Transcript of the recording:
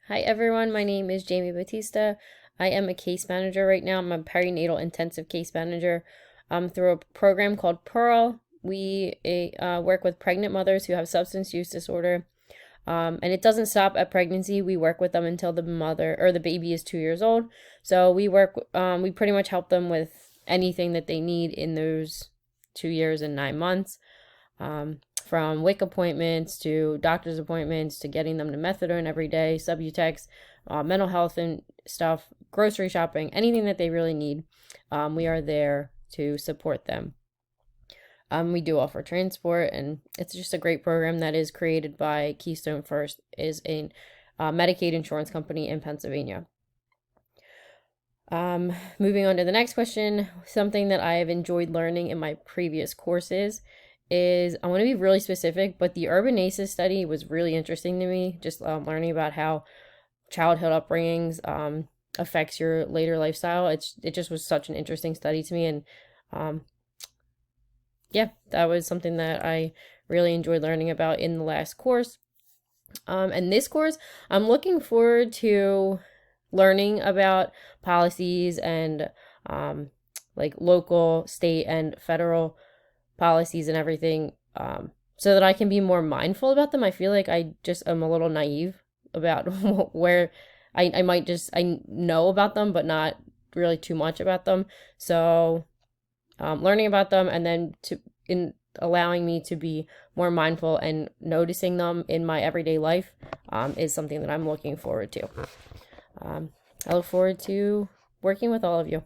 Hi everyone, my name is Jamie Batista. I am a case manager right now. I'm a perinatal intensive case manager through a program called Pearl. We work with pregnant mothers who have substance use disorder. And it doesn't stop at pregnancy. We work with them until the mother or the baby is 2 years old. So we pretty much help them with anything that they need in those 2 years and 9 months, from WIC appointments to doctor's appointments to getting them to methadone every day, Subutex, mental health and stuff, grocery shopping, anything that they really need. We are there to support them. We do offer transport, and it's just a great program that is created by Keystone First, is a Medicaid insurance company in Pennsylvania. Moving on to the next question, something that I have enjoyed learning in my previous courses is I want to be really specific, but the urban ACEs study was really interesting to me. Just learning about how childhood upbringings affects your later lifestyle. It just was such an interesting study to me, and um, yeah, that was something that I really enjoyed learning about in the last course. And this course, I'm looking forward to learning about policies and like local, state, and federal policies and everything, so that I can be more mindful about them. I feel like I just am a little naive about where I might just I know about them, but not really too much about them. So learning about them and then to in allowing me to be more mindful and noticing them in my everyday life is something that I'm looking forward to. I look forward to working with all of you.